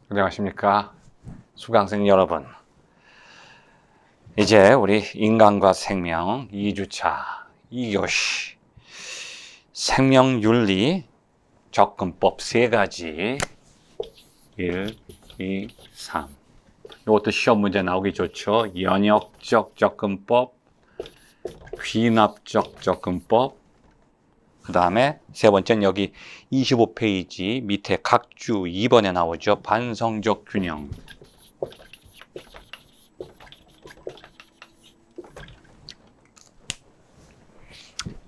안녕하십니까 수강생 여러분. 이제 우리 인간과 생명 2주차 2교시 생명윤리 접근법 3가지 1, 2, 3. 이것도 시험 문제 나오기 좋죠. 연역적 접근법, 귀납적 접근법, 그 다음에 세 번째는 여기 25페이지 밑에 각주 2번에 나오죠. 반성적 균형.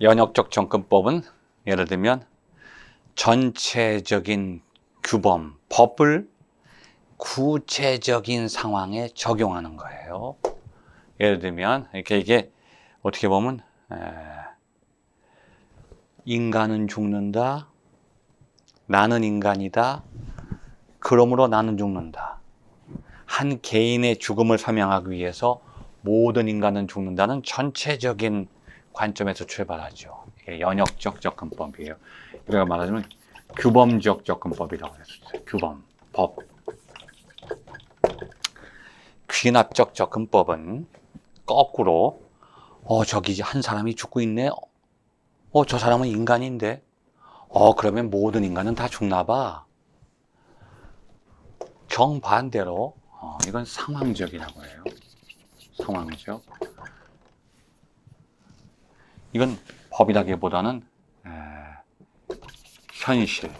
연역적 접근법은 예를 들면 전체적인 규범, 법을 구체적인 상황에 적용하는 거예요. 예를 들면 이게 어떻게 보면 인간은 죽는다, 나는 인간이다, 그러므로 나는 죽는다. 한 개인의 죽음을 설명하기 위해서 모든 인간은 죽는다는 전체적인 관점에서 출발하죠. 이게 연역적 접근법이에요. 우리가 말하자면 규범적 접근법이라고 했었어요. 규범, 법. 귀납적 접근법은 거꾸로 저기 한 사람이 죽고 있네. 저 사람은 인간인데. 그러면 모든 인간은 다 죽나 봐. 정반대로 이건 상황적이라고 해요. 상황적. 이건 법이라기보다는 현실.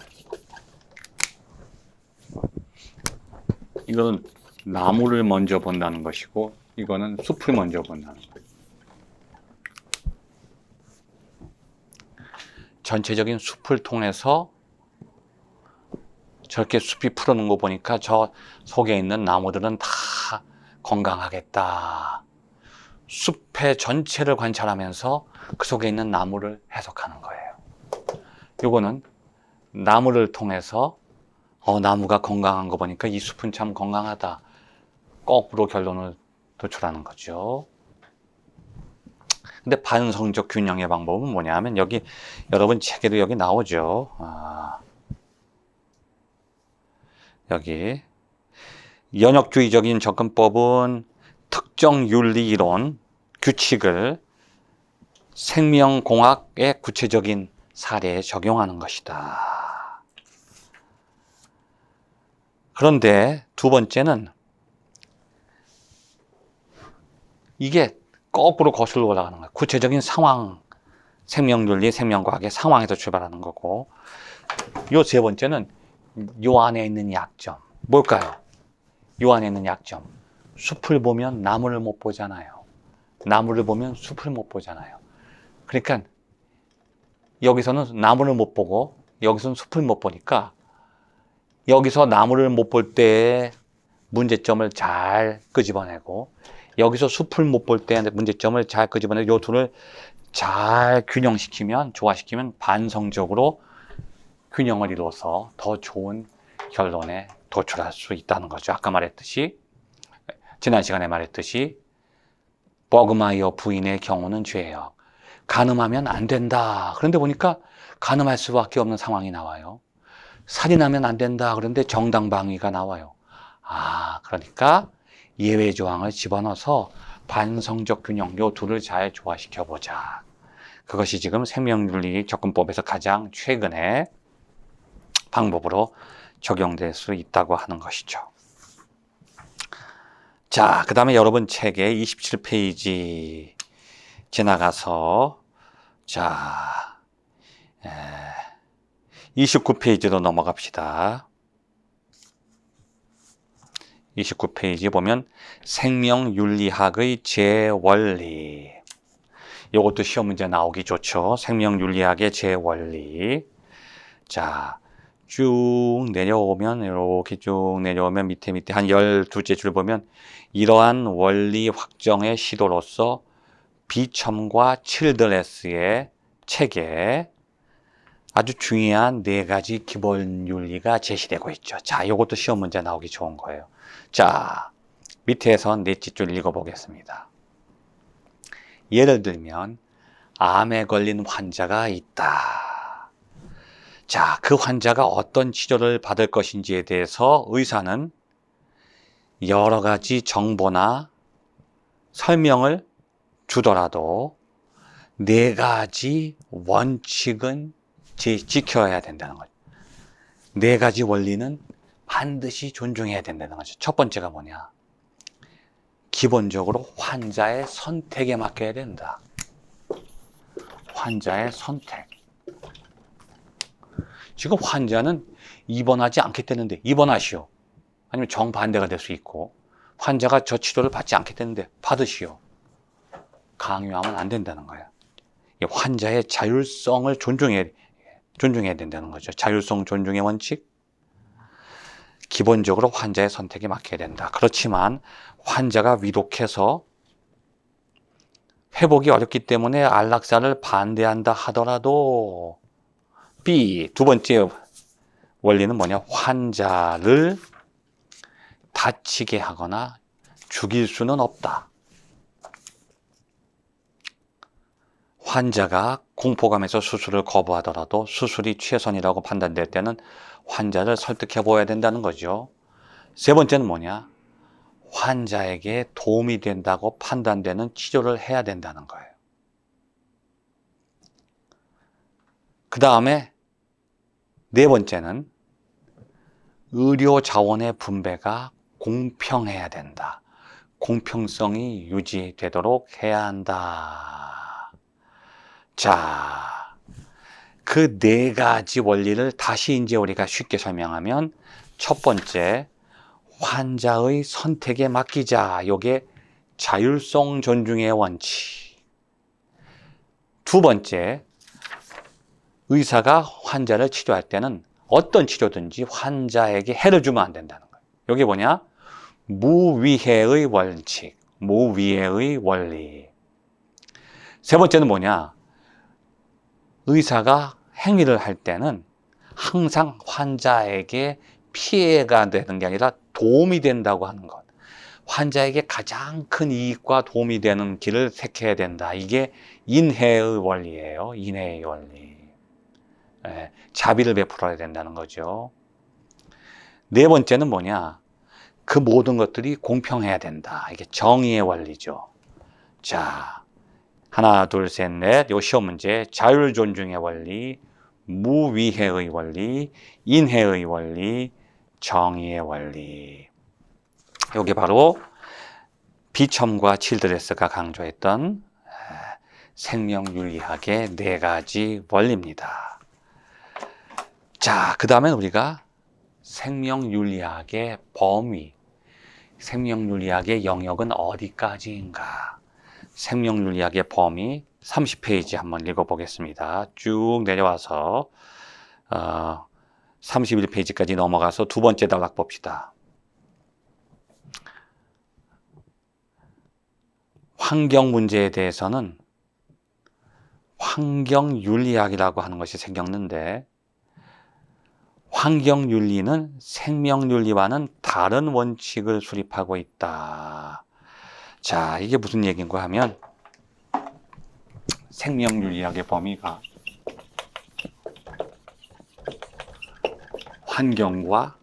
이거는 나무를 먼저 본다는 것이고 이거는 숲을 먼저 본다는 거예요. 전체적인 숲을 통해서 저렇게 숲이 풀어놓은 거 보니까 저 속에 있는 나무들은 다 건강하겠다. 숲의 전체를 관찰하면서 그 속에 있는 나무를 해석하는 거예요. 요거는 나무를 통해서 나무가 건강한 거 보니까 이 숲은 참 건강하다. 거꾸로 결론을 도출하는 거죠. 근데 반성적 균형의 방법은 뭐냐 하면 여기 여러분 책에도 여기 나오죠. 여기 연역주의적인 접근법은 특정 윤리 이론, 규칙을 생명공학의 구체적인 사례에 적용하는 것이다. 그런데 두 번째는 이게 거꾸로 거슬러 올라가는 거예요. 구체적인 상황, 생명윤리, 생명과학의 상황에서 출발하는 거고, 요 세 번째는 요 안에 있는 약점. 뭘까요? 요 안에 있는 약점. 숲을 보면 나무를 못 보잖아요. 나무를 보면 숲을 못 보잖아요. 그러니까 여기서는 나무를 못 보고 여기서는 숲을 못 보니까 여기서 나무를 못 볼 때의 문제점을 잘 끄집어내고 여기서 숲을 못 볼 때의 문제점을 잘 끄집어내고 요 둘을 잘 균형시키면, 조화시키면 반성적으로 균형을 이루어서 더 좋은 결론에 도출할 수 있다는 거죠. 아까 말했듯이, 지난 시간에 말했듯이 버그마이어 부인의 경우는 죄예요. 간음하면 안 된다. 그런데 보니까 간음할 수밖에 없는 상황이 나와요. 살인하면 안 된다. 그런데 정당방위가 나와요. 그러니까 예외 조항을 집어넣어서 반성적 균형, 요 둘을 잘 조화시켜 보자. 그것이 지금 생명윤리 접근법에서 가장 최근의 방법으로 적용될 수 있다고 하는 것이죠. 자, 그 다음에 여러분 책에 27페이지 지나가서 29페이지로 넘어갑시다. 29페이지 보면 생명윤리학의 제원리. 이것도 시험 문제 나오기 좋죠. 생명윤리학의 제원리. 자, 쭉 내려오면 이렇게 쭉 내려오면 밑에 한 12째 줄 보면 이러한 원리 확정의 시도로서 비첨과 칠드레스의 책에 아주 중요한 4가지 기본 윤리가 제시되고 있죠. 자, 이것도 시험 문제 나오기 좋은 거예요. 자, 밑에서 4째 줄 읽어보겠습니다. 예를 들면 암에 걸린 환자가 있다. 자, 그 환자가 어떤 치료를 받을 것인지에 대해서 의사는 여러 가지 정보나 설명을 주더라도 네 가지 원칙은 지켜야 된다는 거죠. 네 가지 원리는 반드시 존중해야 된다는 거죠. 첫 번째가 뭐냐? 기본적으로 환자의 선택에 맡겨야 된다. 환자의 선택. 지금 환자는 입원하지 않겠다는데 입원하시오. 아니면 정반대가 될 수 있고, 환자가 저 치료를 받지 않겠다는데 받으시오. 강요하면 안 된다는 거예요. 환자의 자율성을 존중해야 된다는 거죠. 자율성 존중의 원칙. 기본적으로 환자의 선택에 맡겨야 된다. 그렇지만 환자가 위독해서 회복이 어렵기 때문에 안락사를 반대한다 하더라도 B, 두 번째 원리는 뭐냐? 환자를 다치게 하거나 죽일 수는 없다. 환자가 공포감에서 수술을 거부하더라도 수술이 최선이라고 판단될 때는 환자를 설득해 보아야 된다는 거죠. 세 번째는 뭐냐? 환자에게 도움이 된다고 판단되는 치료를 해야 된다는 거예요. 그 다음에 네 번째는 의료 자원의 분배가 공평해야 된다. 공평성이 유지되도록 해야 한다. 자, 그 네 가지 원리를 다시 이제 우리가 쉽게 설명하면, 첫 번째, 환자의 선택에 맡기자. 요게 자율성 존중의 원칙. 두 번째, 의사가 환자를 치료할 때는 어떤 치료든지 환자에게 해를 주면 안 된다는 거예요. 이게 뭐냐? 무위해의 원칙, 무위해의 원리. 세 번째는 뭐냐? 의사가 행위를 할 때는 항상 환자에게 피해가 되는 게 아니라 도움이 된다고 하는 것. 환자에게 가장 큰 이익과 도움이 되는 길을 택해야 된다. 이게 인해의 원리예요. 인해의 원리. 자비를 베풀어야 된다는 거죠. 네 번째는 뭐냐? 그 모든 것들이 공평해야 된다. 이게 정의의 원리죠. 자, 하나, 둘, 셋, 넷. 요 시험 문제. 자율 존중의 원리, 무위해의 원리, 인해의 원리, 정의의 원리. 요게 바로 비첨과 칠드레스가 강조했던 생명윤리학의 네 가지 원리입니다. 자, 그 다음에 우리가 생명윤리학의 범위, 생명윤리학의 영역은 어디까지인가? 생명윤리학의 범위 30페이지 한번 읽어보겠습니다. 쭉 내려와서 31페이지까지 넘어가서 두 번째 단락 봅시다. 환경 문제에 대해서는 환경윤리학이라고 하는 것이 생겼는데, 환경윤리는 생명윤리와는 다른 원칙을 수립하고 있다. 자, 이게 무슨 얘기인가 하면, 생명윤리학의 범위가 환경과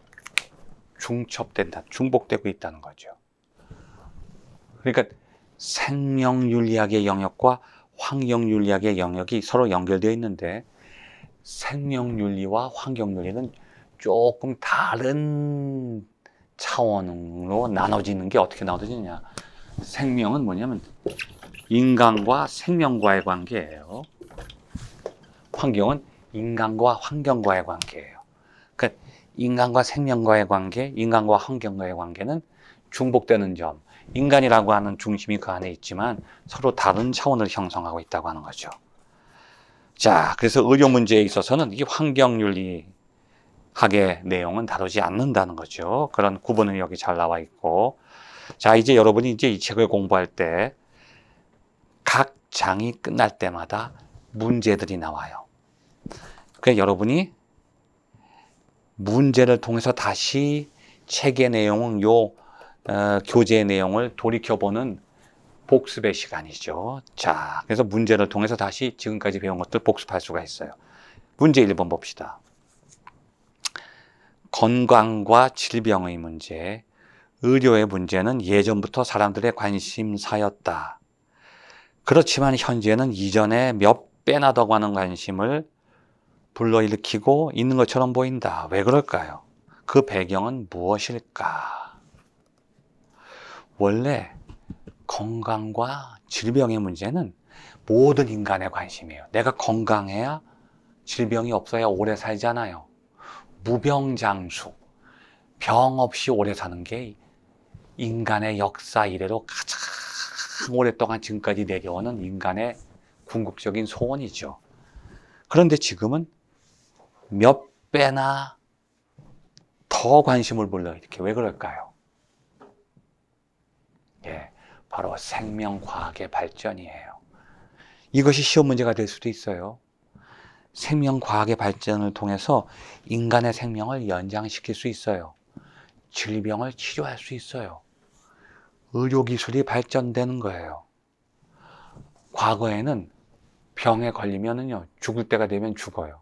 중첩된다, 중복되고 있다는 거죠. 그러니까 생명윤리학의 영역과 환경윤리학의 영역이 서로 연결되어 있는데, 생명윤리와 환경윤리는 조금 다른 차원으로 나눠지는 게 어떻게 나눠지느냐. 생명은 뭐냐면 인간과 생명과의 관계예요. 환경은 인간과 환경과의 관계예요. 그러니까 인간과 생명과의 관계, 인간과 환경과의 관계는 중복되는 점, 인간이라고 하는 중심이 그 안에 있지만 서로 다른 차원을 형성하고 있다고 하는 거죠. 자, 그래서 의료 문제에 있어서는 이 환경윤리학의 내용은 다루지 않는다는 거죠. 그런 구분은 여기 잘 나와 있고. 자, 이제 여러분이 이제 이 책을 공부할 때 각 장이 끝날 때마다 문제들이 나와요. 그래서 여러분이 문제를 통해서 다시 책의 내용은 교재의 내용을 돌이켜보는 복습의 시간이죠. 자, 그래서 문제를 통해서 다시 지금까지 배운 것들 복습할 수가 있어요. 문제 1번 봅시다. 건강과 질병의 문제, 의료의 문제는 예전부터 사람들의 관심사였다. 그렇지만 현재는 이전에 몇 배나 더 많은 관심을 불러일으키고 있는 것처럼 보인다. 왜 그럴까요? 그 배경은 무엇일까? 원래 건강과 질병의 문제는 모든 인간의 관심이에요. 내가 건강해야 질병이 없어야 오래 살잖아요. 무병장수, 병 없이 오래 사는 게 인간의 역사 이래로 가장 오랫동안 지금까지 내려오는 인간의 궁극적인 소원이죠. 그런데 지금은 몇 배나 더 관심을 불러일으켜. 왜 그럴까요? 예, 바로 생명과학의 발전이에요. 이것이 시험 문제가 될 수도 있어요. 생명과학의 발전을 통해서 인간의 생명을 연장시킬 수 있어요. 질병을 치료할 수 있어요. 의료기술이 발전되는 거예요. 과거에는 병에 걸리면은요, 죽을 때가 되면 죽어요.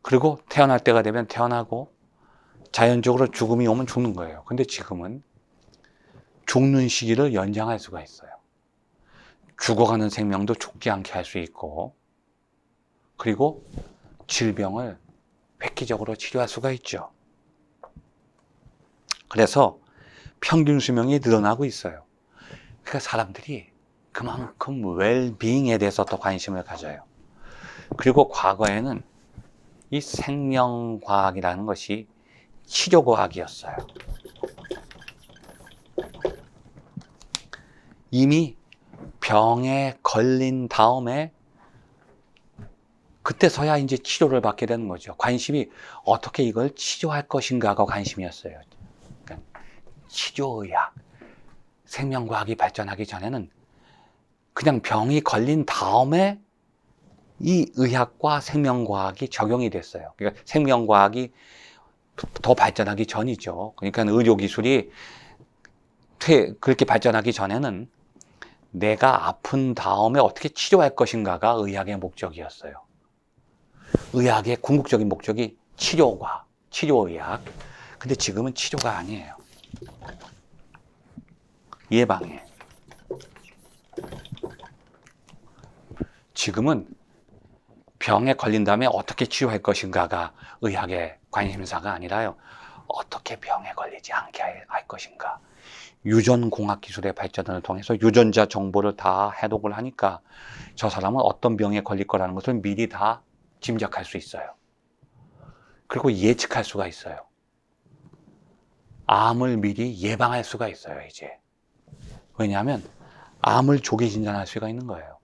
그리고 태어날 때가 되면 태어나고 자연적으로 죽음이 오면 죽는 거예요. 근데 지금은 죽는 시기를 연장할 수가 있어요. 죽어가는 생명도 죽지 않게 할 수 있고, 그리고 질병을 획기적으로 치료할 수가 있죠. 그래서 평균 수명이 늘어나고 있어요. 그러니까 사람들이 그만큼 웰빙에 대해서 더 관심을 가져요. 그리고 과거에는 이 생명과학이라는 것이 치료과학이었어요. 이미 병에 걸린 다음에 그때서야 이제 치료를 받게 되는 거죠. 관심이 어떻게 이걸 치료할 것인가가 관심이었어요. 그러니까 치료의학, 생명과학이 발전하기 전에는 그냥 병이 걸린 다음에 이 의학과 생명과학이 적용이 됐어요. 그러니까 생명과학이 더 발전하기 전이죠. 그러니까 의료기술이 그렇게 발전하기 전에는 내가 아픈 다음에 어떻게 치료할 것인가가 의학의 목적이었어요. 의학의 궁극적인 목적이 치료과 치료의학. 근데 지금은 치료가 아니에요. 예방해. 지금은 병에 걸린 다음에 어떻게 치료할 것인가가 의학의 관심사가 아니라요. 어떻게 병에 걸리지 않게 할 것인가. 유전공학 기술의 발전을 통해서 유전자 정보를 다 해독을 하니까 저 사람은 어떤 병에 걸릴 거라는 것을 미리 다 짐작할 수 있어요. 그리고 예측할 수가 있어요. 암을 미리 예방할 수가 있어요, 이제. 왜냐하면 암을 조기 진단할 수가 있는 거예요.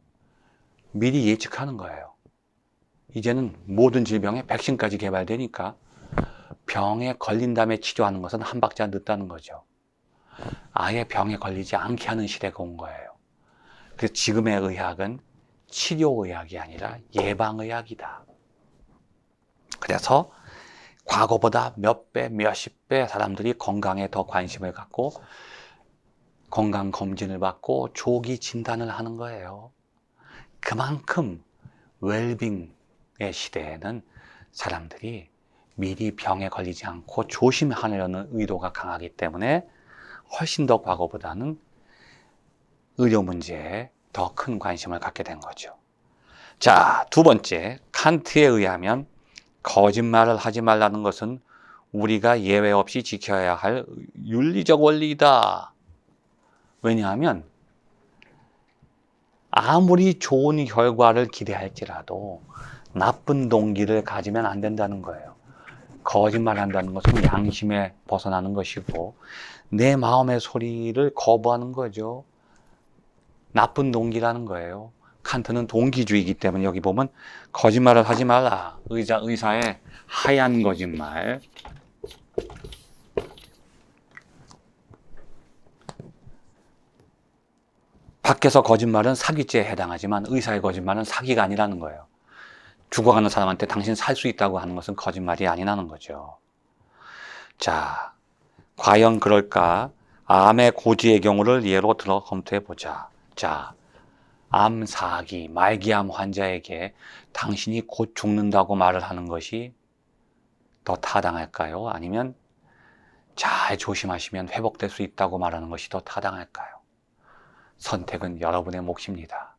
미리 예측하는 거예요. 이제는 모든 질병에 백신까지 개발되니까 병에 걸린 다음에 치료하는 것은 한 박자 늦다는 거죠. 아예 병에 걸리지 않게 하는 시대가 온 거예요. 그래서 지금의 의학은 치료의학이 아니라 예방의학이다. 그래서 과거보다 몇 배, 몇십 배 사람들이 건강에 더 관심을 갖고 건강검진을 받고 조기 진단을 하는 거예요. 그만큼 웰빙의 시대에는 사람들이 미리 병에 걸리지 않고 조심하려는 의도가 강하기 때문에 훨씬 더 과거보다는 의료 문제에 더 큰 관심을 갖게 된 거죠. 자, 두 번째, 칸트에 의하면 거짓말을 하지 말라는 것은 우리가 예외 없이 지켜야 할 윤리적 원리이다. 왜냐하면 아무리 좋은 결과를 기대할지라도 나쁜 동기를 가지면 안 된다는 거예요. 거짓말한다는 것은 양심에 벗어나는 것이고 내 마음의 소리를 거부하는 거죠. 나쁜 동기라는 거예요. 칸트는 동기주의이기 때문에 여기 보면 거짓말을 하지 말라. 의사의 하얀 거짓말. 밖에서 거짓말은 사기죄에 해당하지만 의사의 거짓말은 사기가 아니라는 거예요. 죽어가는 사람한테 당신 살 수 있다고 하는 것은 거짓말이 아니라는 거죠. 자, 과연 그럴까? 암의 고지의 경우를 예로 들어 검토해 보자. 자, 암 4기, 말기암 환자에게 당신이 곧 죽는다고 말을 하는 것이 더 타당할까요? 아니면 잘 조심하시면 회복될 수 있다고 말하는 것이 더 타당할까요? 선택은 여러분의 몫입니다.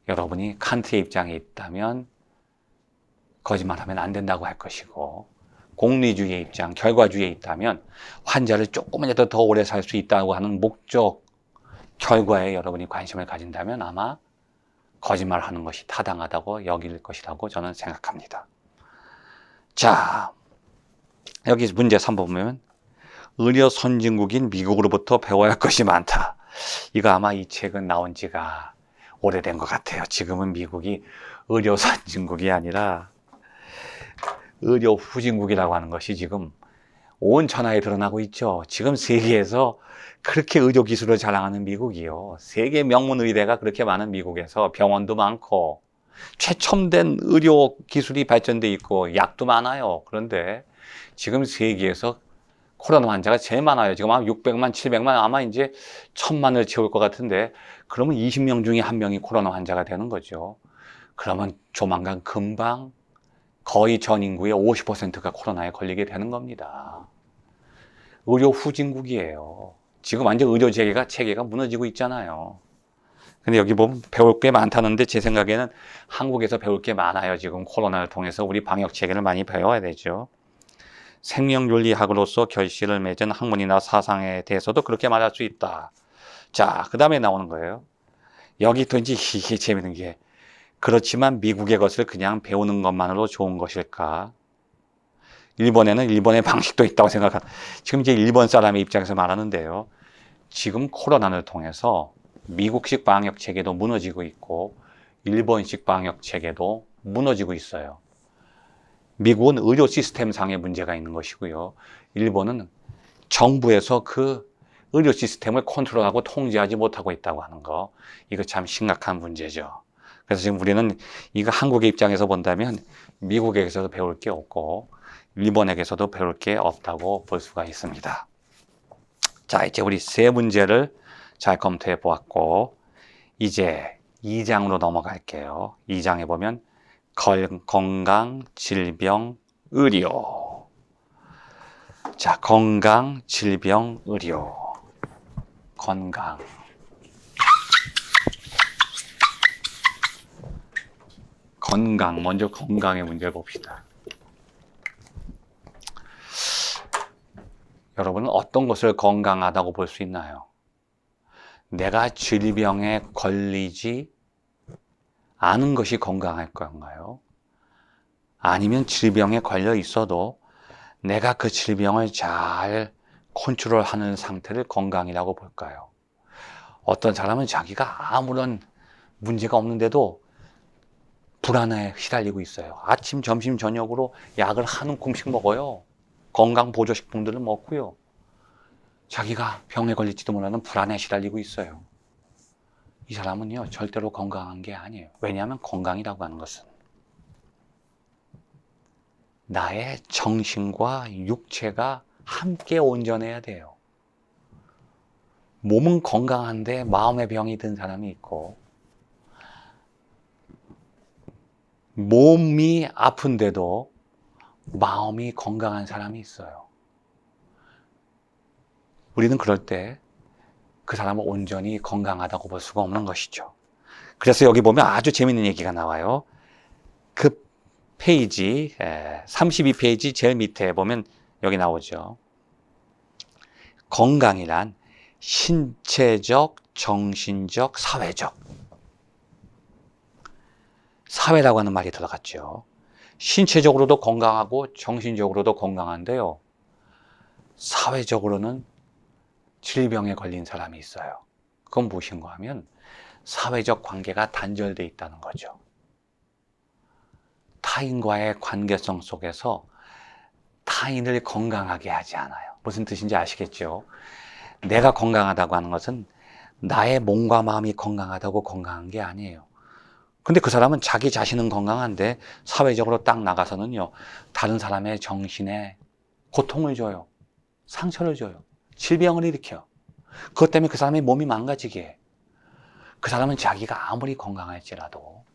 여러분이 칸트의 입장에 있다면 거짓말하면 안 된다고 할 것이고, 공리주의의 입장, 결과주의에 있다면 환자를 조금이라도 더 오래 살 수 있다고 하는 목적, 결과에 여러분이 관심을 가진다면 아마 거짓말하는 것이 타당하다고 여길 것이라고 저는 생각합니다. 자, 여기 문제 3번 보면 의료 선진국인 미국으로부터 배워야 할 것이 많다. 이거 아마 이 책은 나온 지가 오래된 것 같아요. 지금은 미국이 의료 선진국이 아니라 의료 후진국이라고 하는 것이 지금 온 천하에 드러나고 있죠. 지금 세계에서 그렇게 의료 기술을 자랑하는 미국이요. 세계 명문 의대가 그렇게 많은 미국에서 병원도 많고 최첨단 의료 기술이 발전돼 있고 약도 많아요. 그런데 지금 세계에서 코로나 환자가 제일 많아요. 지금 아마 600만, 700만, 아마 이제 1000만을 채울 것 같은데, 그러면 20명 중에 1명이 코로나 환자가 되는 거죠. 그러면 조만간 금방 거의 전 인구의 50%가 코로나에 걸리게 되는 겁니다. 의료 후진국이에요. 지금 완전 의료 체계가 무너지고 있잖아요. 근데 여기 보면 배울 게 많다는데 제 생각에는 한국에서 배울 게 많아요. 지금 코로나를 통해서 우리 방역 체계를 많이 배워야 되죠. 생명윤리학으로서 결실을 맺은 학문이나 사상에 대해서도 그렇게 말할 수 있다. 자, 그 다음에 나오는 거예요. 여기 또 이제 이게 재밌는 게, 그렇지만 미국의 것을 그냥 배우는 것만으로 좋은 것일까? 일본에는 일본의 방식도 있다고 생각합니다. 지금 이제 일본 사람의 입장에서 말하는데요. 지금 코로나를 통해서 미국식 방역 체계도 무너지고 있고 일본식 방역 체계도 무너지고 있어요. 미국은 의료 시스템 상의 문제가 있는 것이고요. 일본은 정부에서 그 의료 시스템을 컨트롤하고 통제하지 못하고 있다고 하는 거. 이거 참 심각한 문제죠. 그래서 지금 우리는 이거 한국의 입장에서 본다면 미국에게서도 배울 게 없고 일본에게서도 배울 게 없다고 볼 수가 있습니다. 자, 이제 우리 세 문제를 잘 검토해 보았고 이제 2장으로 넘어갈게요. 2장에 보면 건강, 질병, 의료. 자, 건강, 질병, 의료. 건강. 먼저 건강의 문제를 봅시다. 여러분은 어떤 것을 건강하다고 볼 수 있나요? 내가 질병에 걸리지 않은 것이 건강할 건가요? 아니면 질병에 걸려 있어도 내가 그 질병을 잘 컨트롤하는 상태를 건강이라고 볼까요? 어떤 사람은 자기가 아무런 문제가 없는데도 불안에 시달리고 있어요. 아침, 점심, 저녁으로 약을 한 움큼씩 먹어요. 건강 보조식품들을 먹고요. 자기가 병에 걸릴지도 몰라는 불안에 시달리고 있어요. 이 사람은요, 절대로 건강한 게 아니에요. 왜냐하면 건강이라고 하는 것은 나의 정신과 육체가 함께 온전해야 돼요. 몸은 건강한데 마음의 병이 든 사람이 있고, 몸이 아픈데도 마음이 건강한 사람이 있어요. 우리는 그럴 때 그 사람을 온전히 건강하다고 볼 수가 없는 것이죠. 그래서 여기 보면 아주 재밌는 얘기가 나와요. 그 페이지 32페이지 제일 밑에 보면 여기 나오죠. 건강이란 신체적, 정신적, 사회라고 하는 말이 들어갔죠. 신체적으로도 건강하고 정신적으로도 건강한데요. 사회적으로는 질병에 걸린 사람이 있어요. 그건 무엇인가 하면 사회적 관계가 단절되어 있다는 거죠. 타인과의 관계성 속에서 타인을 건강하게 하지 않아요. 무슨 뜻인지 아시겠죠? 내가 건강하다고 하는 것은 나의 몸과 마음이 건강하다고 건강한 게 아니에요. 근데 그 사람은 자기 자신은 건강한데 사회적으로 딱 나가서는요, 다른 사람의 정신에 고통을 줘요. 상처를 줘요. 질병을 일으켜. 그것 때문에 그 사람의 몸이 망가지게 해. 그 사람은 자기가 아무리 건강할지라도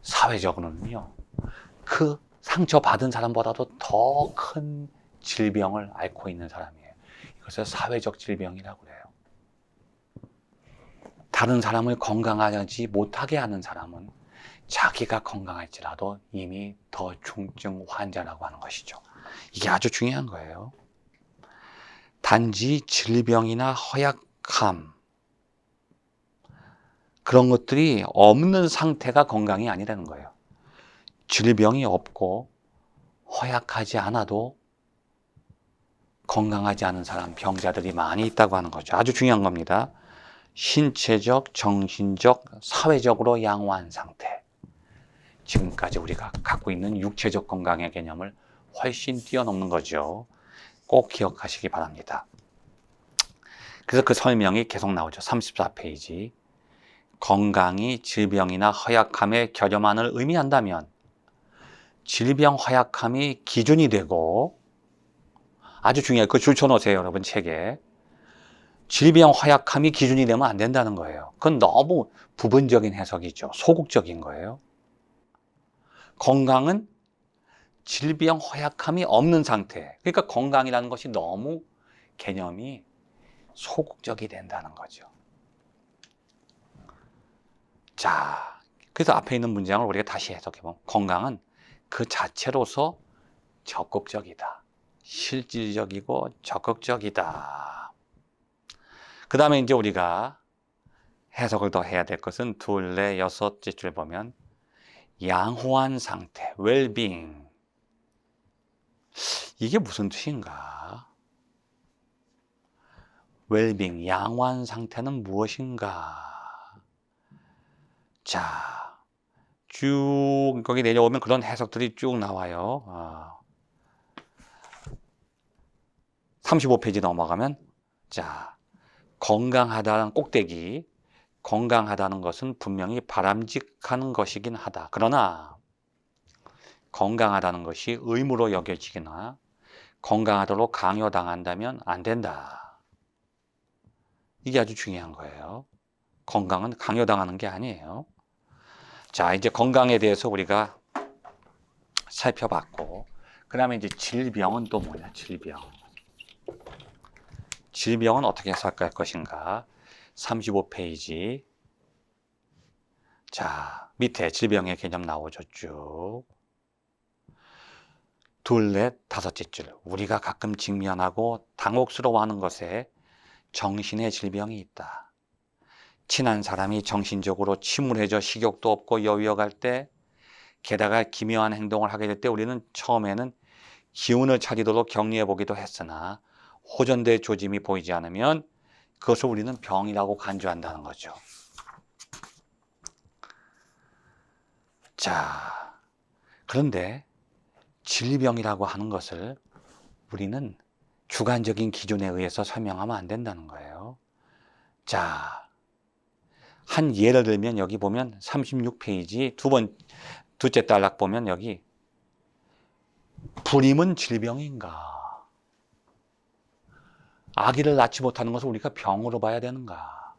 사회적으로는요, 그 상처받은 사람보다도 더 큰 질병을 앓고 있는 사람이에요. 이것을 사회적 질병이라고 그래요. 다른 사람을 건강하지 못하게 하는 사람은 자기가 건강할지라도 이미 더 중증 환자라고 하는 것이죠. 이게 아주 중요한 거예요. 단지 질병이나 허약함, 그런 것들이 없는 상태가 건강이 아니라는 거예요. 질병이 없고 허약하지 않아도 건강하지 않은 사람, 병자들이 많이 있다고 하는 거죠. 아주 중요한 겁니다. 신체적, 정신적, 사회적으로 양호한 상태. 지금까지 우리가 갖고 있는 육체적 건강의 개념을 훨씬 뛰어넘는 거죠. 꼭 기억하시기 바랍니다. 그래서 그 설명이 계속 나오죠. 34페이지. 건강이 질병이나 허약함의 결여만을 의미한다면 질병, 허약함이 기준이 되고, 아주 중요해요. 그거 줄 쳐놓으세요, 여러분, 책에. 질병, 허약함이 기준이 되면 안 된다는 거예요. 그건 너무 부분적인 해석이죠. 소극적인 거예요. 건강은 질병, 허약함이 없는 상태. 그러니까 건강이라는 것이 너무 개념이 소극적이 된다는 거죠. 자, 그래서 앞에 있는 문장을 우리가 다시 해석해보면 건강은 그 자체로서 적극적이다. 실질적이고 적극적이다. 그 다음에 이제 우리가 해석을 더 해야 될 것은 둘레 여섯째 줄 보면 양호한 상태, well-being. 이게 무슨 뜻인가? well-being, 양호한 상태는 무엇인가? 자, 쭉 거기 내려오면 그런 해석들이 쭉 나와요. 35페이지 넘어가면 자, 건강하다는 꼭대기, 건강하다는 것은 분명히 바람직한 것이긴 하다. 그러나 건강하다는 것이 의무로 여겨지거나 건강하도록 강요당한다면 안 된다. 이게 아주 중요한 거예요. 건강은 강요당하는 게 아니에요. 자, 이제 건강에 대해서 우리가 살펴봤고, 그 다음에 이제 질병은 또 뭐냐, 질병. 질병은 어떻게 해석할 것인가? 35페이지. 자, 밑에 질병의 개념 나오죠, 쭉. 둘, 넷, 다섯째 줄. 우리가 가끔 직면하고 당혹스러워하는 것에 정신의 질병이 있다. 친한 사람이 정신적으로 침울해져 식욕도 없고 여위어갈 때, 게다가 기묘한 행동을 하게 될 때 우리는 처음에는 기운을 차리도록 격리해 보기도 했으나 호전될 조짐이 보이지 않으면 그것을 우리는 병이라고 간주한다는 거죠. 자, 그런데 질병이라고 하는 것을 우리는 주관적인 기준에 의해서 설명하면 안 된다는 거예요. 자, 한 예를 들면 여기 보면 36페이지 두째 단락 보면 여기 불임은 질병인가? 아기를 낳지 못하는 것을 우리가 병으로 봐야 되는가?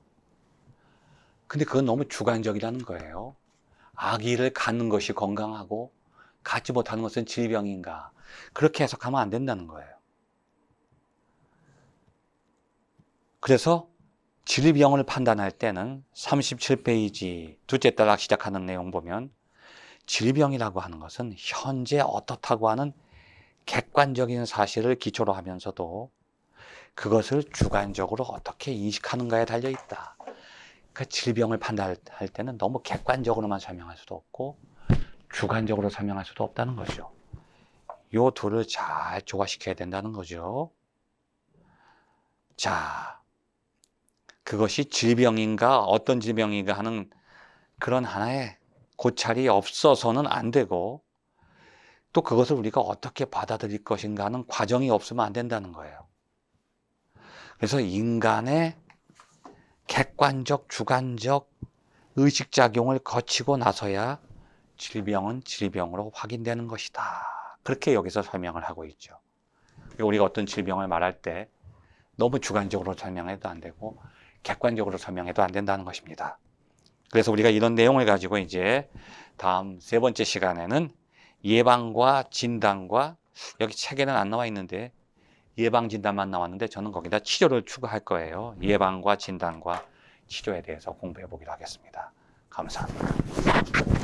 근데 그건 너무 주관적이라는 거예요. 아기를 갖는 것이 건강하고 갖지 못하는 것은 질병인가? 그렇게 해석하면 안 된다는 거예요. 그래서 질병을 판단할 때는 37페이지 둘째 단락 시작하는 내용 보면 질병이라고 하는 것은 현재 어떻다고 하는 객관적인 사실을 기초로 하면서도 그것을 주관적으로 어떻게 인식하는가에 달려있다. 그 질병을 판단할 때는 너무 객관적으로만 설명할 수도 없고 주관적으로 설명할 수도 없다는 거죠. 요 둘을 잘 조화시켜야 된다는 거죠. 자, 그것이 질병인가 어떤 질병인가 하는 그런 하나의 고찰이 없어서는 안 되고 또 그것을 우리가 어떻게 받아들일 것인가 하는 과정이 없으면 안 된다는 거예요. 그래서 인간의 객관적, 주관적 의식작용을 거치고 나서야 질병은 질병으로 확인되는 것이다. 그렇게 여기서 설명을 하고 있죠. 우리가 어떤 질병을 말할 때 너무 주관적으로 설명해도 안 되고 객관적으로 설명해도 안 된다는 것입니다. 그래서 우리가 이런 내용을 가지고 이제 다음 세 번째 시간에는 예방과 진단과 여기 책에는 안 나와 있는데 예방 진단만 나왔는데 저는 거기다 치료를 추가할 거예요. 예방과 진단과 치료에 대해서 공부해 보기로 하겠습니다. 감사합니다.